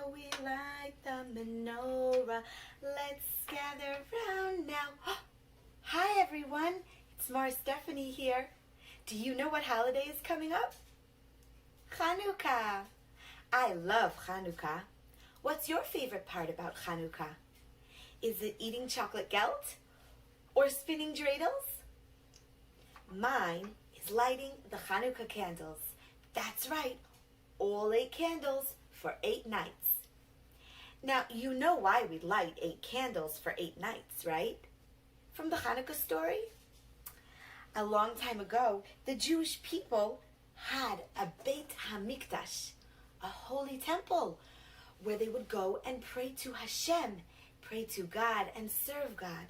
how we light the menorah. Let's gather round now. Hi everyone, it's Morah Stefanie here. Do you know what holiday is coming up? Chanukah. I love Chanukah. What's your favorite part about Chanukah? Is it eating chocolate gelt or spinning dreidels? Mine is lighting the Chanukah candles. That's right, all 8 candles for 8 nights. Now, you know why we light 8 candles for 8 nights, right? From the Chanukah story? A long time ago, the Jewish people had a Beit Hamikdash, a holy temple, where they would go and pray to Hashem, pray to God and serve God.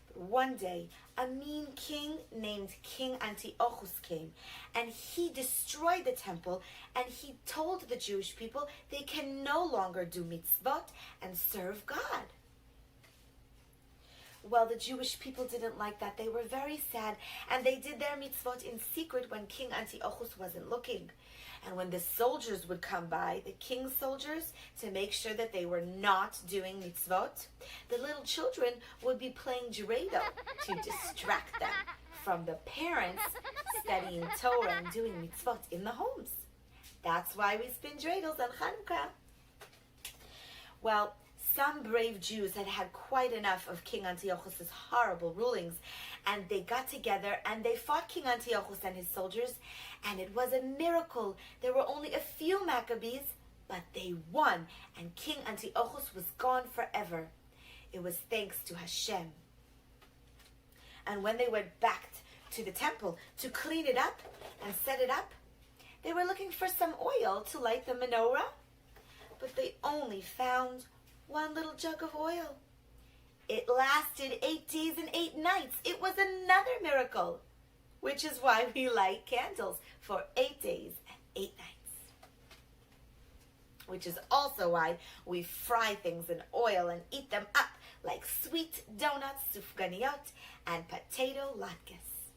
But one day, a mean king named King Antiochus came, and he destroyed the temple, and he told the Jewish people they can no longer do mitzvot and serve God. Well, the Jewish people didn't like that. They were very sad, and they did their mitzvot in secret when King Antiochus wasn't looking. And when the soldiers would come by, the king's soldiers, to make sure that they were not doing mitzvot, the little children would be playing Dreidel to distract them from the parents studying Torah and doing mitzvot in the homes. That's why we spin dreidels on Chanukah. Well, some brave Jews had had quite enough of King Antiochus' horrible rulings, and they got together and they fought King Antiochus and his soldiers, and it was a miracle. There were only a few Maccabees, but they won, and King Antiochus was gone forever. It was thanks to Hashem. And when they went back to the temple to clean it up and set it up, they were looking for some oil to light the menorah, but they only found one little jug of oil. It lasted 8 days and 8 nights. It was another miracle, which is why we light candles for 8 days and 8 nights. Which is also why we fry things in oil and eat them up like sweet donuts, sufganiyot, and potato latkes.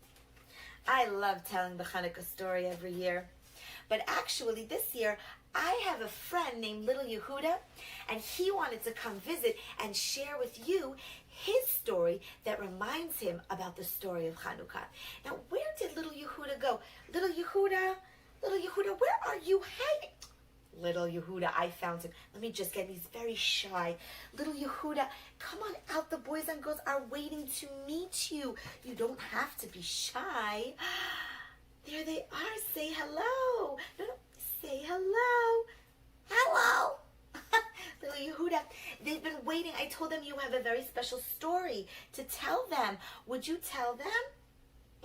I love telling the Chanukah story every year. But actually this year, I have a friend named Little Yehudah, and he wanted to come visit and share with you his story that reminds him about the story of Chanukah. Now, where did Little Yehudah go? Little Yehudah, where are you hiding? Little Yehudah, I found him. Let me just get him. He's very shy. Little Yehudah, come on out. The boys and girls are waiting to meet you. You don't have to be shy. There they are. Say hello. No, say hello. Hello. Little Yehudah, they've been waiting. I told them you have a very special story to tell them. Would you tell them?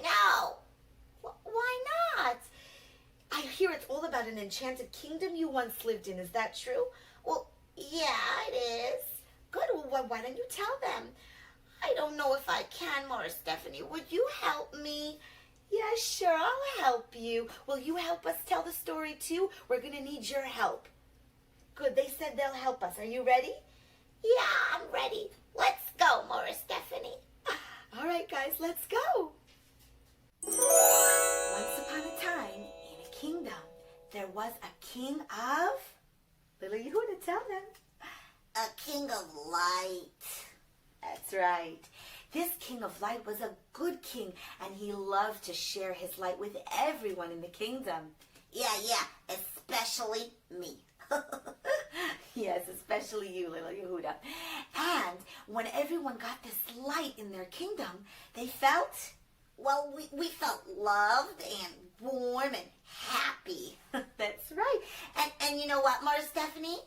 No. Why not? I hear it's all about an enchanted kingdom you once lived in. Is that true? Well, yeah, it is. Good. Well, why don't you tell them? I don't know if I can, Morah Stefanie. Would you help me? Yeah, sure, I'll help you. Will you help us tell the story too? We're going to need your help. Good, they said they'll help us. Are you ready? Yeah, I'm ready. Let's go, Morah Stefanie. All right, guys, let's go. Once upon a time, in a kingdom, there was a king of... Little Yehudah, tell them. A king of light. That's right. This king of light was a good king, and he loved to share his light with everyone in the kingdom. Yeah, especially me. Yes, especially you, Little Yehudah. And when everyone got this light in their kingdom, they felt, well, we felt loved and warm and happy. That's right. And you know what, Morah Stefanie?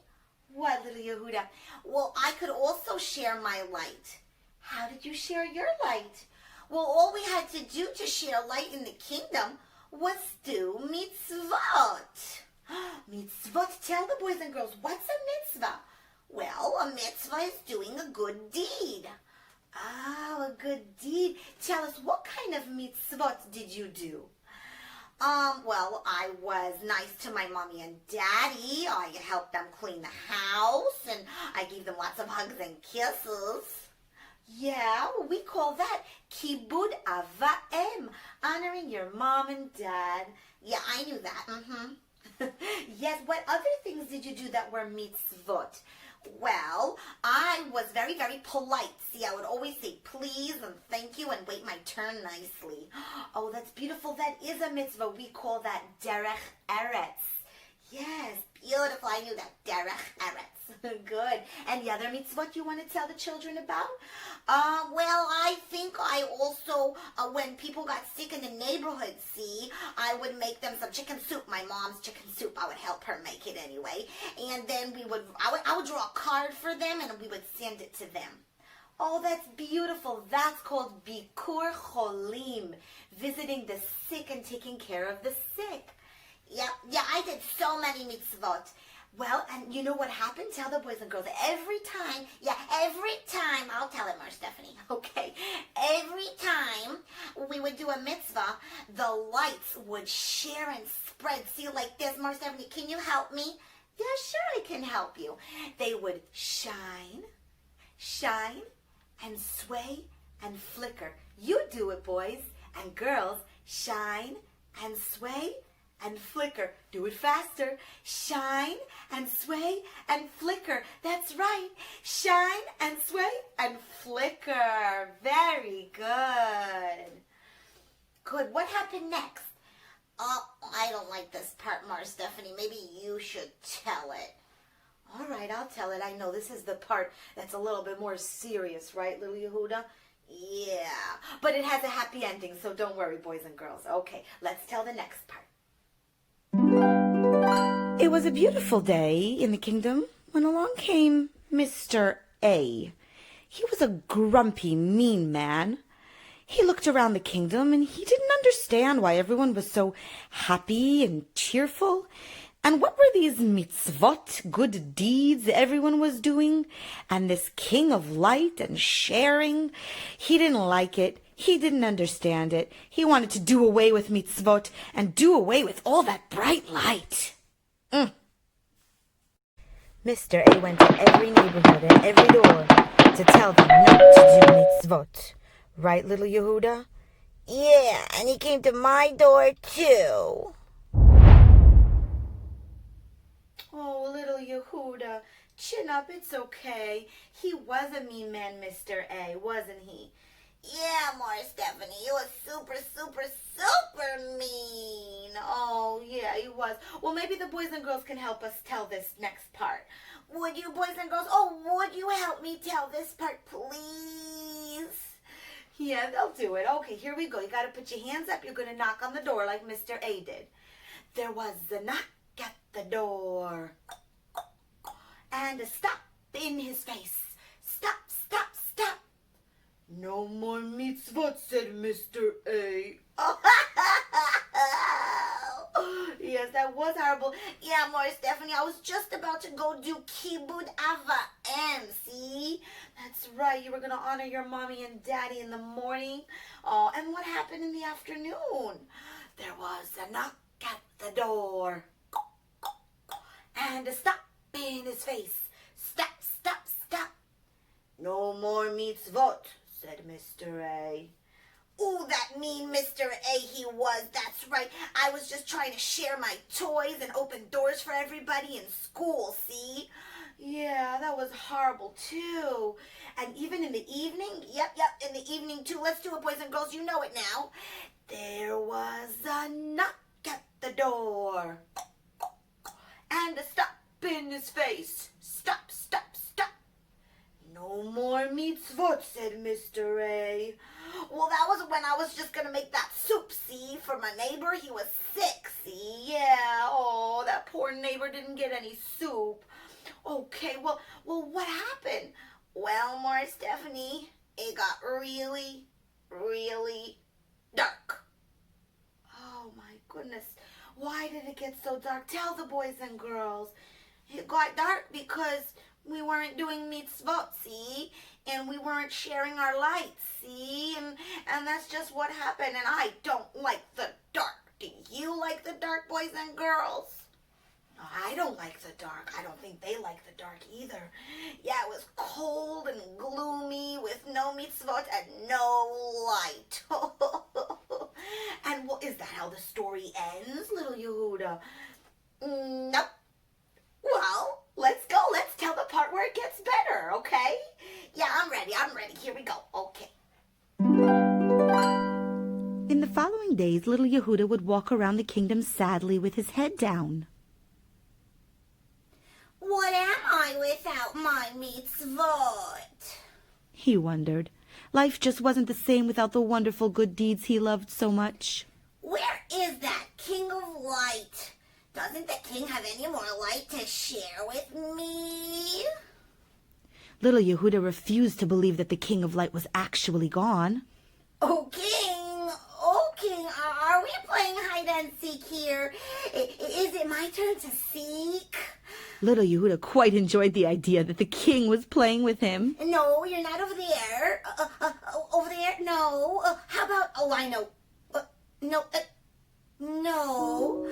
What, Little Yehudah? Well, I could also share my light. How did you share your light? Well, all we had to do to share light in the kingdom was do mitzvot. Mitzvot, tell the boys and girls, what's a mitzvah? Well, a mitzvah is doing a good deed. Oh, a good deed. Tell us, what kind of mitzvot did you do? Well, I was nice to my mommy and daddy. I helped them clean the house, and I gave them lots of hugs and kisses. Yeah, well, we call that kibud ava'em, honoring your mom and dad. Yeah, I knew that. Yes, what other things did you do that were mitzvot? Well, I was very, very polite. See, I would always say please and thank you and wait my turn nicely. Oh, that's beautiful. That is a mitzvah. We call that Derech Eretz. Yes, beautiful. I knew that. Derech Eretz. Good. And the other mitzvot you want to tell the children about? Well, I think I also, when people got sick in the neighborhood, see, I would make them some chicken soup. My mom's chicken soup. I would help her make it anyway. And then I would draw a card for them and we would send it to them. Oh, that's beautiful. That's called Bikur Cholim, visiting the sick and taking care of the sick. Yeah, I did so many mitzvot. Well, and you know what happened? Tell the boys and girls. Every time, I'll tell it, Morah Stefanie. Okay. Every time we would do a mitzvah, the lights would share and spread. See, like this, Morah Stefanie, can you help me? Yeah, sure, I can help you. They would shine, and sway and flicker. You do it, boys and girls. Shine and sway and flicker. Do it faster. Shine and sway and flicker. That's right. Shine and sway and flicker. Very good. Good. What happened next? I don't like this part, Morah Stefanie. Maybe you should tell it. All right, I'll tell it. I know this is the part that's a little bit more serious, right, Little Yehudah? Yeah, but it has a happy ending, so don't worry, boys and girls. Okay, let's tell the next part. It was a beautiful day in the kingdom when along came Mr. A. He was a grumpy, mean man. He looked around the kingdom and he didn't understand why everyone was so happy and cheerful. And what were these mitzvot, good deeds everyone was doing? And this king of light and sharing? He didn't like it. He didn't understand it. He wanted to do away with mitzvot and do away with all that bright light. Mr. A went to every neighborhood and every door to tell them not to do mitzvot. Right, Little Yehudah? Yeah, and he came to my door too. Oh, Little Yehudah, chin up, it's okay. He was a mean man, Mr. A, wasn't he? Yeah, Morah Stefanie, he was super, super, super mean. Oh, yeah, he was. Well, maybe the boys and girls can help us tell this next part. Would you, boys and girls? Oh, would you help me tell this part, please? Yeah, they'll do it. Okay, here we go. You got to put your hands up. You're going to knock on the door like Mr. A did. There was a knock at the door. And a stop in his face. Stop, stop, stop. No more mitzvot, said Mr. A. Yes, that was horrible. Yeah, Morah Stefanie, I was just about to go do Kibud Ava'em, see? That's right, you were going to honor your mommy and daddy in the morning. Oh, and what happened in the afternoon? There was a knock at the door. And a stop in his face. Stop, stop, stop. No more mitzvot, said Mr. A. Ooh, that mean Mr. A he was. That's right. I was just trying to share my toys and open doors for everybody in school, see? Yeah, that was horrible, too. And even in the evening? Yep, in the evening, too. Let's do it, boys and girls. You know it now. There was a knock at the door. And a stop in his face. Stop, stop, stop. No more mitzvot, said Mr. A. Well, that was when I was just going to make that soup, see, for my neighbor. He was sick, see. Yeah, oh, that poor neighbor didn't get any soup. Okay, well, what happened? Well, Morah Stefanie, it got really, really dark. Oh, my goodness. Why did it get so dark? Tell the boys and girls. It got dark because we weren't doing mitzvot, see? And we weren't sharing our lights, see? And that's just what happened. And I don't like the dark. Do you like the dark, boys and girls? No, I don't like the dark. I don't think they like the dark either. Yeah, it was cold and gloomy with no mitzvot and no light. And is that how the story ends, Little Yehudah? Nope. Well, it gets better, okay? Yeah, I'm ready. Here we go. Okay. In the following days, little Yehudah would walk around the kingdom sadly with his head down. What am I without my mitzvot? He wondered. Life just wasn't the same without the wonderful good deeds he loved so much. Where is that king of light? Doesn't the king have any more light to share with me? Little Yehudah refused to believe that the king of light was actually gone. Oh, king, are we playing hide and seek here? Is it my turn to seek? Little Yehudah quite enjoyed the idea that the king was playing with him. No, you're not over there. Over there? No. How about, I know. No.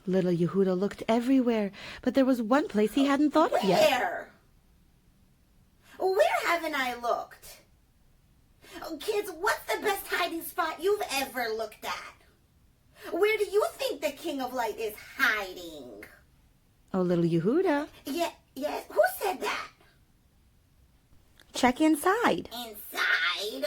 Little Yehudah looked everywhere, but there was one place he hadn't thought of yet. Where haven't I looked? Kids, what's the best hiding spot you've ever looked at? Where do you think the king of light is hiding? Oh, little Yehudah. Yes. Who said that? Check inside. Inside?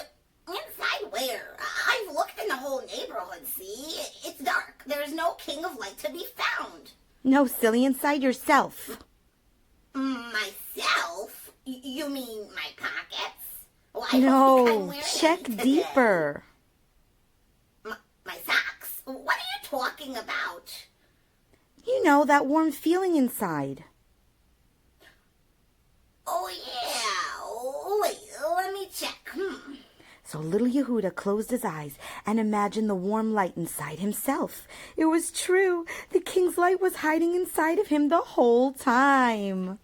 Inside where? I've looked in the whole neighborhood, see? It's dark. There's no king of light to be found. No, silly, inside yourself. Myself? You mean my pockets? Well, no, check deeper. My socks? What are you talking about? You know, that warm feeling inside. Oh, yeah. Wait, let me check. So little Yehudah closed his eyes and imagined the warm light inside himself. It was true. The king's light was hiding inside of him the whole time.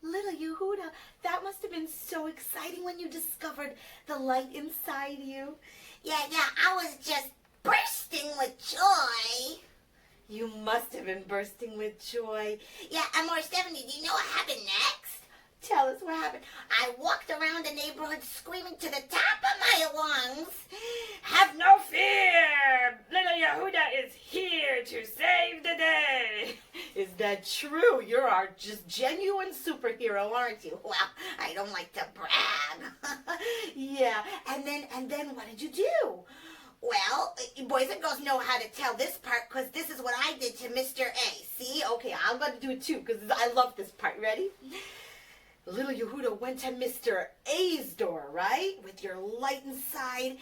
Little Yehudah, that must have been so exciting when you discovered the light inside you. Yeah, I was just bursting with joy. You must have been bursting with joy. Yeah, and Morah Stefanie, do you know what happened next? Tell us what happened. I walked around the neighborhood screaming to the top of my lungs. Have no fear! Little Yehudah is here to save the day. Is that true? You're our just genuine superhero, aren't you? Well, I don't like to brag. Yeah, and then what did you do? Well, boys and girls know how to tell this part because this is what I did to Mr. A. See? Okay, I'm going to do it too because I love this part. Ready? Little Yehudah went to Mr. A's door, right? With your light inside.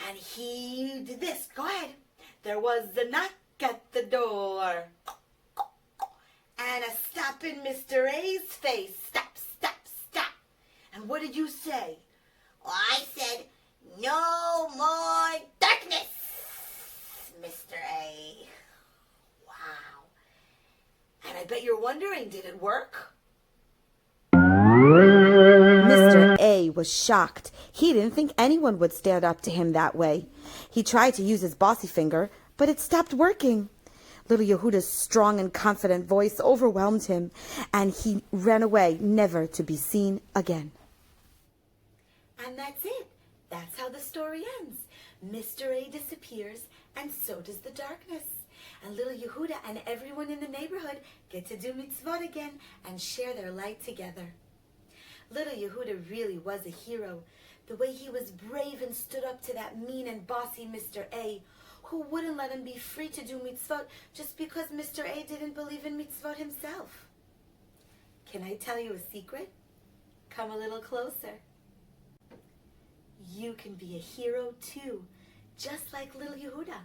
And he did this. Go ahead. There was a knock at the door. And a stop in Mr. A's face. Stop, stop, stop. And what did you say? Well, I said, no more darkness, Mr. A. Wow. And I bet you're wondering, did it work? Mr. A was shocked. He didn't think anyone would stand up to him that way. He tried to use his bossy finger, but it stopped working. Little Yehudah's strong and confident voice overwhelmed him, and he ran away, never to be seen again. And that's it. That's how the story ends. Mr. A disappears, and so does the darkness. And little Yehudah and everyone in the neighborhood get to do mitzvot again and share their light together. Little Yehudah really was a hero. The way he was brave and stood up to that mean and bossy Mr. A, who wouldn't let him be free to do mitzvot just because Mr. A didn't believe in mitzvot himself. Can I tell you a secret? Come a little closer. You can be a hero too, just like little Yehudah.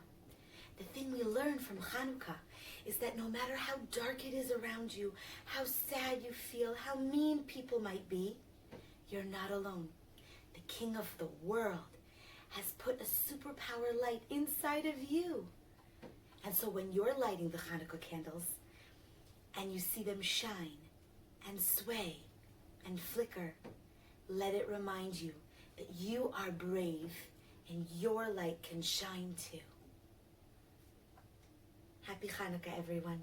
The thing we learn from Chanukah is that no matter how dark it is around you, how sad you feel, how mean people might be, you're not alone. The King of the world has put a superpower light inside of you. And so when you're lighting the Chanukah candles and you see them shine and sway and flicker, let it remind you that you are brave and your light can shine too. Happy Chanukah, everyone.